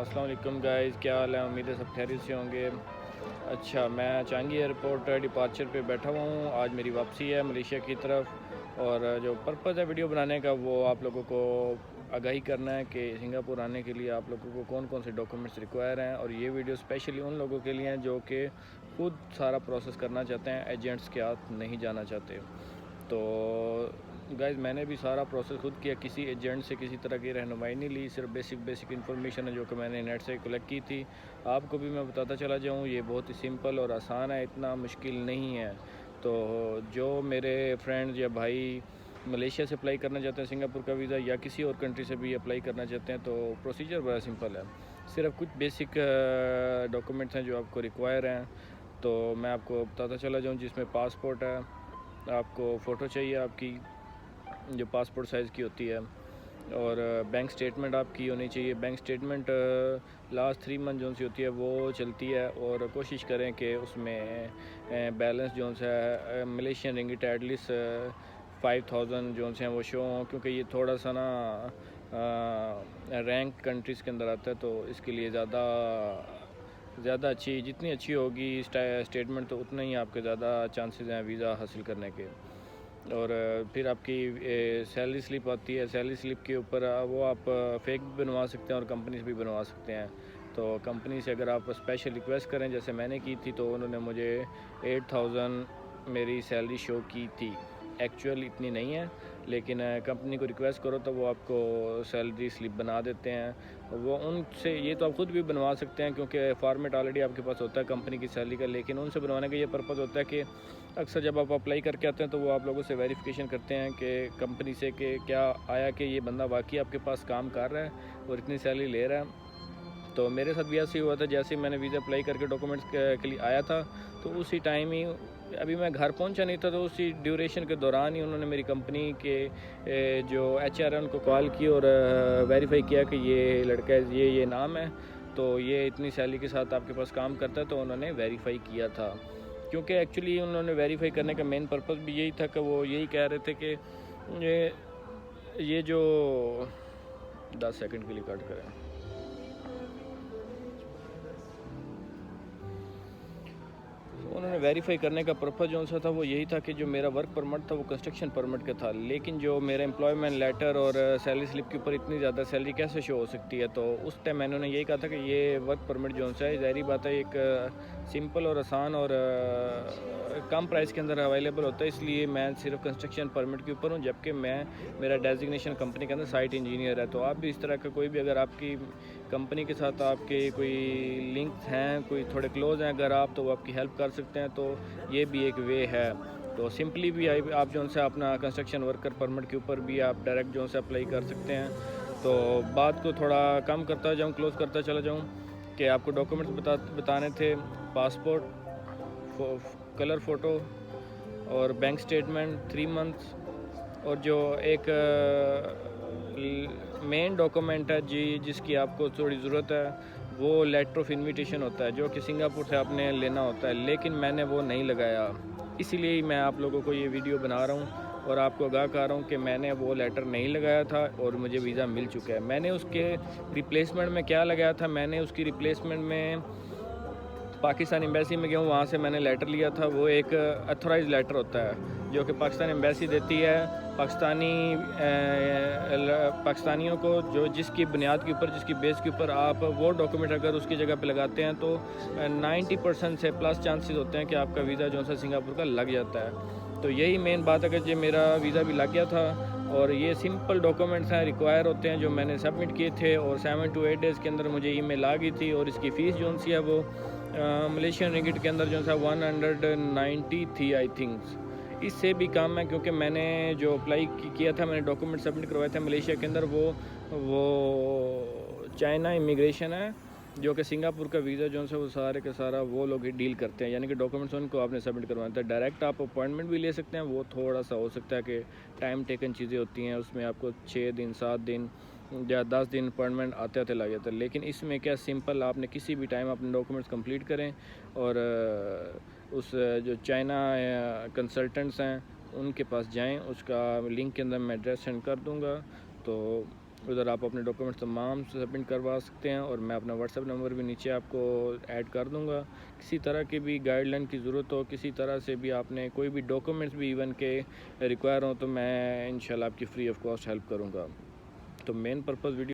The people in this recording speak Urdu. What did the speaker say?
السلام علیکم گائز، کیا حال ہے؟ امید ہے سب خیریت سے ہوں گے۔ اچھا، میں چانگی ایئرپورٹ ڈپارچر پہ بیٹھا ہوا ہوں۔ آج میری واپسی ہے ملیشیا کی طرف، اور جو پرپز ہے ویڈیو بنانے کا وہ آپ لوگوں کو آگاہی کرنا ہے کہ سنگاپور آنے کے لیے آپ لوگوں کو کون کون سے ڈاکومنٹس ریکوائر ہیں، اور یہ ویڈیو اسپیشلی ان لوگوں کے لیے ہیں جو کہ خود سارا پروسیس کرنا چاہتے ہیں، ایجنٹس کے ہاتھ نہیں جانا چاہتے۔ تو گائز، میں نے بھی سارا پروسیس خود کیا، کسی ایجنٹ سے کسی طرح کی رہنمائی نہیں لی، صرف بیسک انفارمیشن ہے جو کہ میں نے نیٹ سے کلیکٹ کی تھی۔ آپ کو بھی میں بتاتا چلا جاؤں، یہ بہت ہی سمپل اور آسان ہے، اتنا مشکل نہیں ہے۔ تو جو میرے فرینڈز یا بھائی ملیشیا سے اپلائی کرنا چاہتے ہیں سنگاپور کا ویزا، یا کسی اور کنٹری سے بھی اپلائی کرنا چاہتے ہیں، تو پروسیجر بڑا سمپل ہے۔ صرف کچھ بیسک ڈاکومنٹس ہیں جو آپ کو ریکوائر ہیں، تو میں آپ کو بتاتا چلا جاؤں، جس میں پاسپورٹ ہے، آپ کو فوٹو چاہیے آپ کی جو پاسپورٹ سائز کی ہوتی ہے، اور بینک سٹیٹمنٹ آپ کی ہونی چاہیے۔ بینک سٹیٹمنٹ لاسٹ 3 منتھ جو سی ہوتی ہے وہ چلتی ہے، اور کوشش کریں کہ اس میں بیلنس جو ہے ملیشین رنگٹ ایٹ لیسٹ 5000 جو ہیں وہ شو ہوں، کیونکہ یہ تھوڑا سا نا رینک کنٹریز کے اندر آتا ہے، تو اس کے لیے زیادہ اچھی، جتنی اچھی ہوگی اسٹیٹمنٹ تو اتنا ہی آپ کے زیادہ چانسز ہیں ویزا حاصل کرنے کے۔ اور پھر آپ کی سیلری سلپ آتی ہے، سیلری سلپ کے اوپر وہ آپ فیک بھی بنوا سکتے ہیں اور کمپنی سے بھی بنوا سکتے ہیں۔ تو کمپنی سے اگر آپ اسپیشل ریکویسٹ کریں جیسے میں نے کی تھی، تو انہوں نے مجھے 8000 میری سیلری شو کی تھی۔ ایکچوئل اتنی نہیں ہے، لیکن کمپنی کو ریکویسٹ کرو تو وہ آپ کو سیلری سلپ بنا دیتے ہیں۔ وہ ان سے، یہ تو آپ خود بھی بنوا سکتے ہیں کیونکہ فارمیٹ آلریڈی آپ کے پاس ہوتا ہے کمپنی کی سیلری کا، لیکن ان سے بنوانے کا یہ پرپز ہوتا ہے کہ اکثر جب آپ اپلائی کر کے آتے ہیں تو وہ آپ لوگوں سے ویریفیکیشن کرتے ہیں کہ کمپنی سے کہ کیا آیا کہ یہ بندہ واقعی آپ کے پاس کام کر رہا ہے اور اتنی سیلری لے رہا ہے۔ تو میرے ساتھ بھی ایسے ہی ہوا تھا، جیسے ہی میں نے ویزا اپلائی کر کے ڈاکومنٹس کے لیے آیا تھا، تو اسی ٹائم ہی، ابھی میں گھر پہنچا نہیں تھا، تو اسی ڈیوریشن کے دوران ہی انہوں نے میری کمپنی کے جو ایچ آر ہے ان کو کال کی اور ویریفائی کیا کہ یہ لڑکا یہ نام ہے، تو یہ اتنی سیلری کے ساتھ آپ کے پاس کام کرتا ہے، تو انہوں نے ویریفائی کیا تھا۔ کیونکہ ایکچولی انہوں نے ویریفائی کرنے کا مین پرپز بھی یہی تھا کہ وہ یہی کہہ رہے تھے کہ یہ جو 10 سیکنڈ کے لیے کٹ کریں۔ انہوں نے ویریفائی کرنے کا پرپز جو تھا وہ یہی تھا کہ جو میرا ورک پرمٹ تھا وہ کنسٹرکشن پرمٹ کا تھا، لیکن جو میرا امپلائمنٹ لیٹر اور سیلری سلپ کے اوپر اتنی زیادہ سیلری کیسے شو ہو سکتی ہے۔ تو اس ٹائم میں نے یہی کہا تھا کہ یہ ورک پرمٹ جو ہے ظاہری بات ہے ایک سمپل اور آسان اور کم پرائز کے اندر اویلیبل ہوتا ہے، اس لیے میں صرف کنسٹرکشن پرمٹ کے اوپر ہوں، جبکہ میرا ڈیزگنیشن کمپنی کے اندر سائٹ انجینئر ہے۔ تو آپ بھی اس طرح کا کوئی بھی، اگر آپ کی کمپنی کے ساتھ آپ کے کوئی لنکس ہیں، کوئی تھوڑے کلوز ہیں اگر آپ، تو وہ آپ کی ہیلپ کر سکتے ہیں، تو یہ بھی ایک وے ہے۔ تو سمپلی بھی آپ جو سے اپنا کنسٹرکشن ورکر پرمٹ کے اوپر بھی آپ ڈائریکٹ جو سے اپلائی کر سکتے ہیں۔ تو بات کو تھوڑا کم کرتا جاؤں، کلوز کرتا چلا جاؤں، کہ آپ کو ڈاکومنٹس بتانے تھے: پاسپورٹ، کلر فوٹو، اور بینک سٹیٹمنٹ 3 منتھس، اور جو ایک مین ڈاکومنٹ ہے جس کی آپ کو تھوڑی ضرورت ہے، وہ لیٹر آف انویٹیشن ہوتا ہے جو کہ سنگاپور سے آپ نے لینا ہوتا ہے، لیکن میں نے وہ نہیں لگایا، اسی لیے میں آپ لوگوں کو یہ ویڈیو بنا رہا ہوں اور آپ کو آگاہ کر رہا ہوں کہ میں نے وہ لیٹر نہیں لگایا تھا اور مجھے ویزا مل چکا ہے۔ میں نے اس کے ریپلیسمنٹ میں کیا لگایا تھا، میں نے اس کی ریپلیسمنٹ میں پاکستان ایمبیسی میں گیا ہوں، وہاں سے میں نے لیٹر لیا تھا، وہ ایک اتھورائز لیٹر ہوتا ہے جو کہ پاکستان ایمبیسی دیتی ہے پاکستانیوں کو، جس کی بنیاد کے اوپر، جس کی بیس کے اوپر آپ وہ ڈاکومنٹ اگر اس کی جگہ پہ لگاتے ہیں تو 90% سے پلس چانسز ہوتے ہیں کہ آپ کا ویزا جو ہے سنگاپور کا لگ جاتا ہے۔ تو یہی مین بات ہے کہ جو میرا ویزا بھی لگ گیا تھا، اور یہ سمپل ڈاکومنٹس ہیں، ریکوائر ہوتے ہیں جو میں نے سبمٹ کیے تھے، اور 7 to 8 days کے اندر مجھے ای میل آ گئی تھی، اور اس کی فیس جو سی ہے وہ ملیشین رنگٹ کے اندر جو ہے 190 تھی آئی تھنک، اس سے بھی کم ہے، کیونکہ میں نے جو اپلائی کیا تھا، میں نے ڈاکومنٹ سبمٹ کروائے تھے ملیشیا کے اندر، وہ چائنا امیگریشن ہے جو کہ سنگاپور کا ویزا جو ہے وہ سارے کا سارا وہ لوگ ہی ڈیل کرتے ہیں، یعنی کہ ڈاکومنٹس ان کو آپ نے سبمٹ کروانا تھا۔ ڈائریکٹ آپ اپوائنٹمنٹ بھی لے سکتے ہیں، وہ تھوڑا سا ہو سکتا ہے کہ ٹائم ٹیکن چیزیں ہوتی ہیں، اس میں آپ کو 6 دن 7 دن یا 10 دن اپوائنٹمنٹ آتے لگ جاتا ہے، لیکن اس میں کیا سمپل آپ نے کسی بھی ٹائم اپنے ڈاکومنٹس کمپلیٹ کریں، اور اس جو چائنا کنسلٹنٹس ہیں ان کے پاس جائیں، اس کا لنک کے اندر میں ایڈریس سینڈ کر دوں گا، تو ادھر آپ اپنے ڈاکومنٹس تمام سبمٹ کروا سکتے ہیں، اور میں اپنا واٹس ایپ نمبر بھی نیچے آپ کو ایڈ کر دوں گا۔ کسی طرح کی بھی گائیڈ لائن کی ضرورت ہو، کسی طرح سے بھی آپ نے کوئی بھی ڈاکومنٹس بھی ایون کے ریکوائر ہوں، تو میں انشاءاللہ آپ کی فری آف کاسٹ ہیلپ کروں گا۔ تو مین پرپز ویڈیو